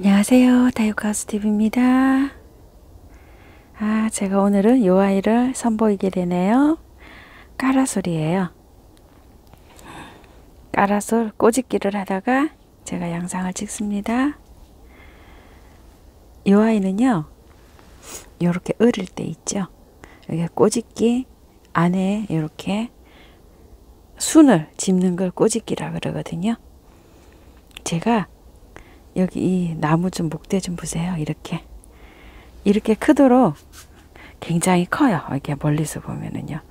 안녕하세요. 다육하우스TV입니다. 제가 오늘은 요 아이를 선보이게 되네요. 까라솔이에요. 까라솔 꼬집기를 하다가 제가 영상을 찍습니다. 요 아이는요, 요렇게 어릴 때 있죠. 여기 꼬집기 안에 이렇게 순을 집는 걸 꼬집기라 그러거든요. 제가 여기 이 나무 좀 목대 좀 보세요. 이렇게 크도록 굉장히 커요. 이렇게 멀리서 보면은요.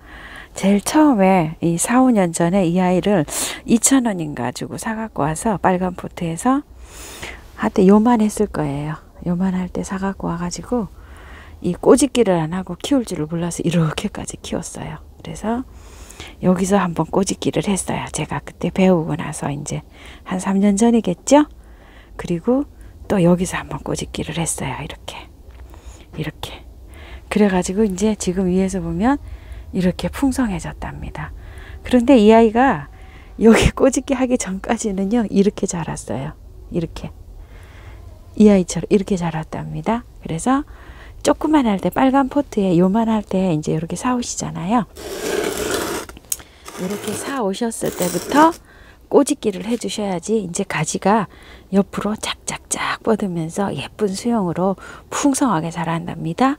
제일 처음에 이 4, 5년 전에 이 아이를 2,000원인가 주고 사갖고 와서 빨간 포트에서 한때 요만 했을 거예요. 요만 할 때 사갖고 와가지고 이 꼬집기를 안 하고 키울 줄을 몰라서 이렇게까지 키웠어요. 그래서 여기서 한번 꼬집기를 했어요. 제가 그때 배우고 나서 이제 한 3년 전이겠죠? 그리고 또 여기서 한번 꼬집기를 했어요. 이렇게 그래가지고 이제 지금 위에서 보면 이렇게 풍성해졌답니다. 그런데 이 아이가 여기 꼬집기 하기 전까지는요, 이렇게 자랐어요. 이 아이처럼 이렇게 자랐답니다. 그래서 조그만 할 때 빨간 포트에 요만 할 때 이제 이렇게 사오시잖아요. 이렇게 사오셨을 때부터 꼬집기를 해주셔야지 이제 가지가 옆으로 짝짝짝 뻗으면서 예쁜 수영으로 풍성하게 자란답니다.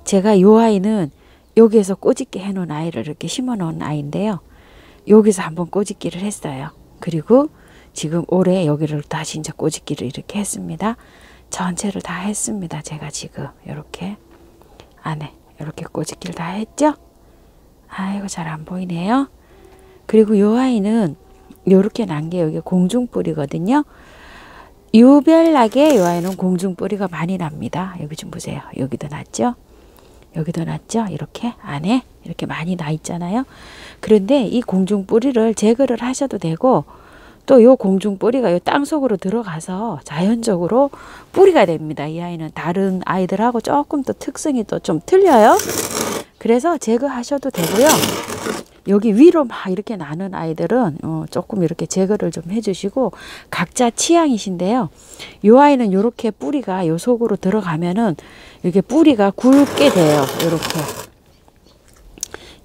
제가 요 아이는 여기에서 꼬집기 해놓은 아이를 이렇게 심어 놓은 아이인데요. 여기서 한번 꼬집기를 했어요. 그리고 지금 올해 여기를 다시 이제 꼬집기를 이렇게 했습니다. 전체를 다 했습니다. 제가 지금 이렇게 안에 이렇게 꼬집기를 다 했죠. 아이고 잘 안 보이네요. 그리고 요 아이는 요렇게 난 게 여기 공중뿌리거든요. 유별나게 요 아이는 공중뿌리가 많이 납니다. 여기 좀 보세요. 여기도 났죠? 여기도 났죠? 이렇게 안에 이렇게 많이 나 있잖아요. 그런데 이 공중뿌리를 제거를 하셔도 되고 또 요 공중뿌리가 요 땅속으로 들어가서 자연적으로 뿌리가 됩니다. 이 아이는 다른 아이들하고 조금 더 특성이 또 좀 틀려요. 그래서 제거하셔도 되고요. 여기 위로 막 이렇게 나는 아이들은 조금 이렇게 제거를 좀 해주시고 각자 취향이신데요. 요 아이는 이렇게 뿌리가 요 속으로 들어가면은 이렇게 뿌리가 굵게 돼요.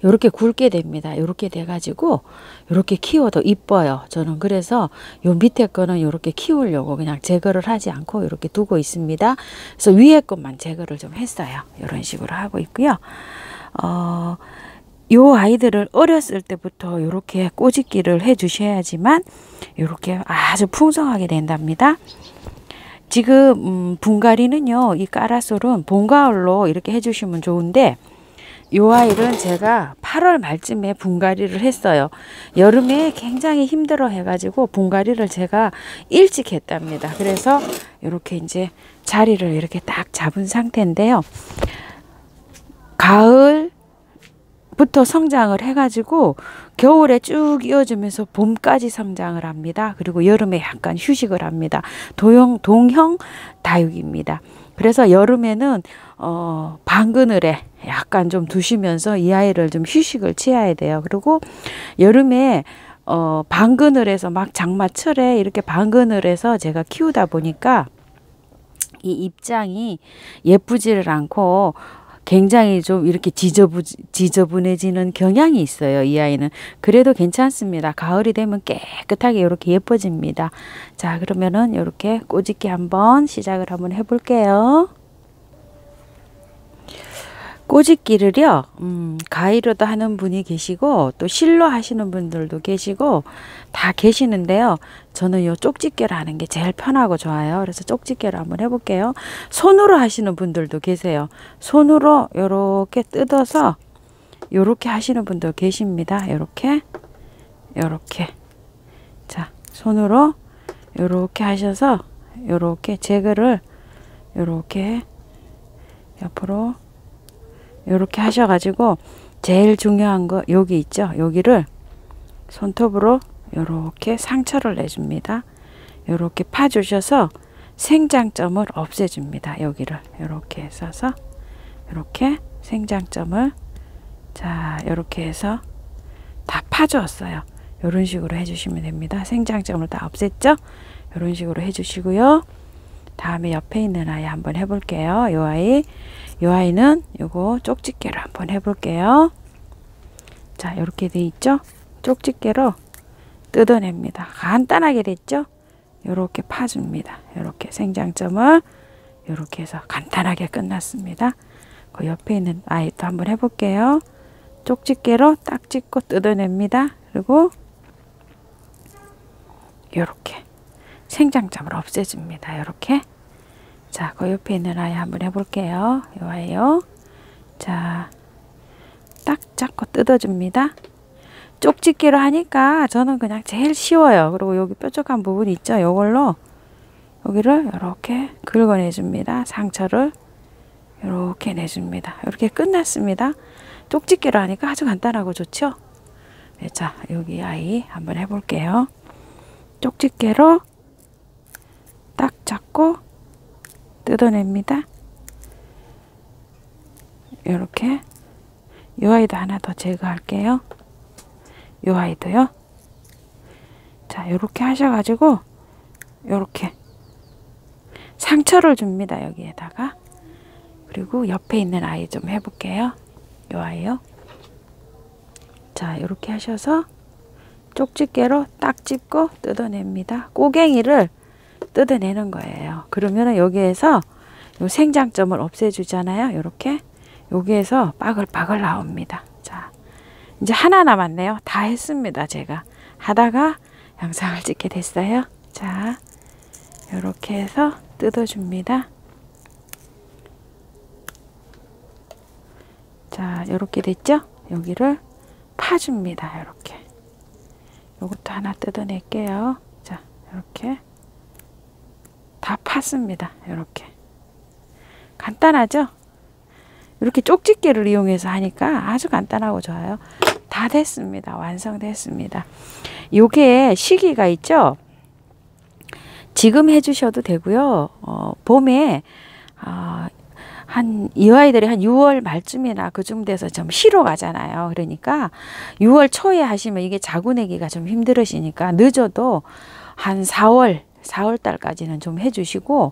요렇게 굵게 됩니다. 요렇게 돼가지고 요렇게 키워도 이뻐요. 저는 그래서 요 밑에 거는 요렇게 키우려고 그냥 제거를 하지 않고 요렇게 두고 있습니다. 그래서 위에 것만 제거를 좀 했어요. 요런 식으로 하고 있고요. 요 아이들을 어렸을 때부터 이렇게 꼬집기를 해 주셔야지만 이렇게 아주 풍성하게 된답니다. 지금 분갈이는요, 이 까라솔은 봄 가을로 이렇게 해 주시면 좋은데 요 아이는 제가 8월 말쯤에 분갈이를 했어요. 여름에 굉장히 힘들어 해가지고 분갈이를 제가 일찍 했답니다. 그래서 이렇게 이제 자리를 이렇게 딱 잡은 상태인데요. 가을 부터 성장을 해가지고 겨울에 쭉 이어지면서 봄까지 성장을 합니다. 그리고 여름에 약간 휴식을 합니다. 동형 다육입니다. 그래서 여름에는 방그늘에 약간 좀 두시면서 이 아이를 좀 휴식을 취해야 돼요. 그리고 여름에 방그늘에서 막 장마철에 이렇게 방그늘에서 제가 키우다 보니까 이 입장이 예쁘지를 않고 굉장히 좀 이렇게 지저분해지는 경향이 있어요. 이 아이는. 그래도 괜찮습니다. 가을이 되면 깨끗하게 이렇게 예뻐집니다. 자, 그러면은 이렇게 꼬집기 한번 시작을 한번 해볼게요. 꼬집기를요, 가위로도 하는 분이 계시고 또 실로 하시는 분들도 계시고 다 계시는데요. 저는 요 쪽집게로 하는 게 제일 편하고 좋아요. 그래서 쪽집게로 한번 해볼게요. 손으로 하시는 분들도 계세요. 손으로 요렇게 뜯어서 요렇게 하시는 분도 계십니다. 요렇게 자, 손으로 요렇게 하셔서 요렇게 제거를 요렇게 옆으로 요렇게 하셔가지고 제일 중요한 거 여기 있죠. 여기를 손톱으로 요렇게 상처를 내줍니다. 요렇게 파주셔서 생장점을 없애줍니다. 여기를 요렇게 써서 요렇게 생장점을 자 요렇게 해서 다 파주었어요. 요런 식으로 해주시면 됩니다. 생장점을 다 없앴죠. 요런 식으로 해주시고요. 다음에 옆에 있는 아이 한번 해볼게요. 요 아이는 요거 쪽집게로 한번 해볼게요. 자, 이렇게 돼 있죠? 쪽집게로 뜯어냅니다. 간단하게 됐죠? 요렇게 파줍니다. 요렇게 생장점을 요렇게 해서 간단하게 끝났습니다. 그 옆에 있는 아이도 한번 해볼게요. 쪽집게로 딱 찍고 뜯어냅니다. 그리고 요렇게 생장점을 없애줍니다. 요렇게. 자, 그 옆에 있는 아이 한번 해볼게요. 요 아이요. 자, 딱 잡고 뜯어줍니다. 쪽집게로 하니까 저는 그냥 제일 쉬워요. 그리고 여기 뾰족한 부분 있죠? 요걸로 여기를 이렇게 긁어내줍니다. 상처를 이렇게 내줍니다. 이렇게 끝났습니다. 쪽집게로 하니까 아주 간단하고 좋죠? 네, 자, 여기 아이 한번 해볼게요. 쪽집게로 딱 잡고 뜯어냅니다. 이렇게. 이 아이도 하나 더 제거할게요. 이 아이도요. 자, 이렇게 하셔가지고 이렇게 상처를 줍니다. 여기에다가. 그리고 옆에 있는 아이 좀 해볼게요. 이 아이요. 자, 이렇게 하셔서 쪽집게로 딱 찝고 뜯어냅니다. 꼬갱이를 뜯어내는 거예요. 그러면은 여기에서 요 생장점을 없애주잖아요. 이렇게 여기에서 빠글빠글 나옵니다. 자, 이제 하나 남았네요. 다 했습니다. 제가 하다가 영상을 찍게 됐어요. 자, 이렇게 해서 뜯어줍니다. 자, 이렇게 됐죠? 여기를 파줍니다. 이렇게. 요것도 하나 뜯어낼게요. 자, 이렇게 다 팠습니다. 이렇게. 간단하죠? 이렇게 쪽집게를 이용해서 하니까 아주 간단하고 좋아요. 다 됐습니다. 완성됐습니다. 요게 시기가 있죠? 지금 해주셔도 되고요. 봄에 이 아이들이 한 6월 말쯤이나 그쯤 돼서 좀 쉬러 가잖아요. 그러니까 6월 초에 하시면 이게 자구내기가 좀 힘들으시니까 늦어도 한 4월 달까지는 좀 해주시고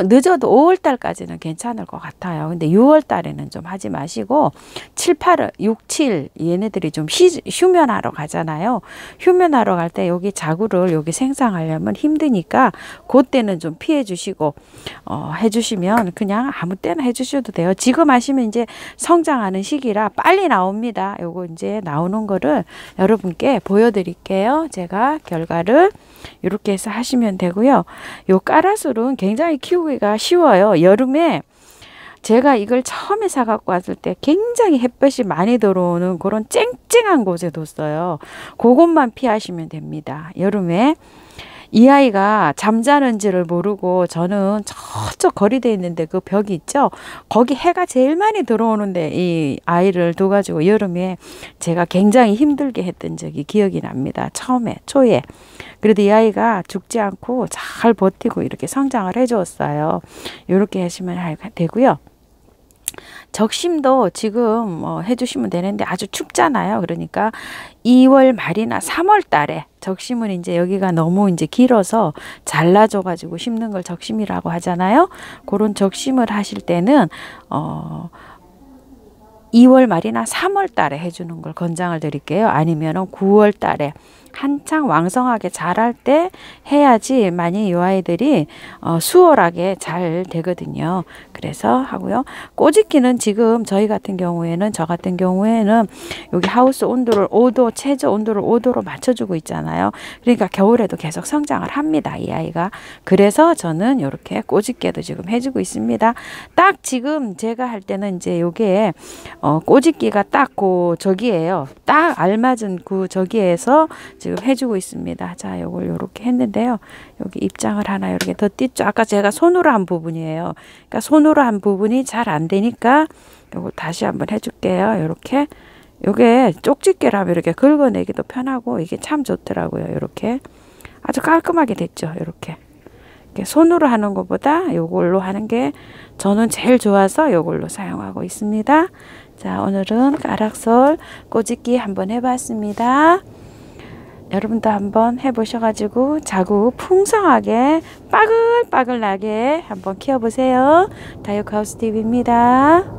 늦어도 5월 달까지는 괜찮을 것 같아요. 근데 6월 달에는 좀 하지 마시고 7, 8, 6, 7 얘네들이 좀 휴면하러 가잖아요. 휴면하러 갈 때 여기 자구를 여기 생성하려면 힘드니까 그때는 좀 피해 주시고 해주시면 그냥 아무 때나 해주셔도 돼요. 지금 하시면 이제 성장하는 시기라 빨리 나옵니다. 요거 이제 나오는 거를 여러분께 보여드릴게요. 제가 결과를 이렇게 해서 하시면 되고요. 요 까라술은 굉장히 키우기가 쉬워요. 여름에 제가 이걸 처음에 사갖고 왔을 때 굉장히 햇볕이 많이 들어오는 그런 쨍쨍한 곳에 뒀어요. 그것만 피하시면 됩니다. 여름에 이 아이가 잠자는지를 모르고 저는 저쪽 거리돼 있는데 그 벽이 있죠. 거기 해가 제일 많이 들어오는데 이 아이를 둬가지고 여름에 제가 굉장히 힘들게 했던 적이 기억이 납니다. 초에. 그래도 이 아이가 죽지 않고 잘 버티고 이렇게 성장을 해주었어요. 이렇게 하시면 되고요. 적심도 지금 해주시면 되는데 아주 춥잖아요. 그러니까 2월 말이나 3월 달에 적심은 이제 여기가 너무 이제 길어서 잘라줘 가지고 심는 걸 적심이라고 하잖아요. 그런 적심을 하실 때는 2월 말이나 3월 달에 해주는 걸 권장을 드릴게요. 아니면은 9월 달에 한창 왕성하게 자랄 때 해야지 많이 이 아이들이 수월하게 잘 되거든요. 그래서 하고요. 꼬집기는 지금 저 같은 경우에는 여기 하우스 온도를 5도, 최저 온도를 5도로 맞춰주고 있잖아요. 그러니까 겨울에도 계속 성장을 합니다. 이 아이가. 그래서 저는 이렇게 꼬집기도 지금 해주고 있습니다. 딱 지금 제가 할 때는 이제 요게 꼬집기가 딱 저기에요. 딱 알맞은 저기에서 지금 해주고 있습니다. 자, 요걸 요렇게 했는데요. 여기 입장을 하나 이렇게 더 띄죠. 아까 제가 손으로 한 부분이에요. 그러니까 손으로 한 부분이 잘 안 되니까 요걸 다시 한번 해줄게요. 요렇게. 요게 쪽집게라면 이렇게 긁어내기도 편하고 이게 참 좋더라고요. 요렇게. 아주 깔끔하게 됐죠. 요렇게. 손으로 하는 것보다 요걸로 하는 게 저는 제일 좋아서 요걸로 사용하고 있습니다. 자, 오늘은 까락솔 꼬집기 한번 해봤습니다. 여러분도 한번 해보셔가지고 자구 풍성하게 빠글빠글 나게 한번 키워보세요. 다육하우스 TV입니다.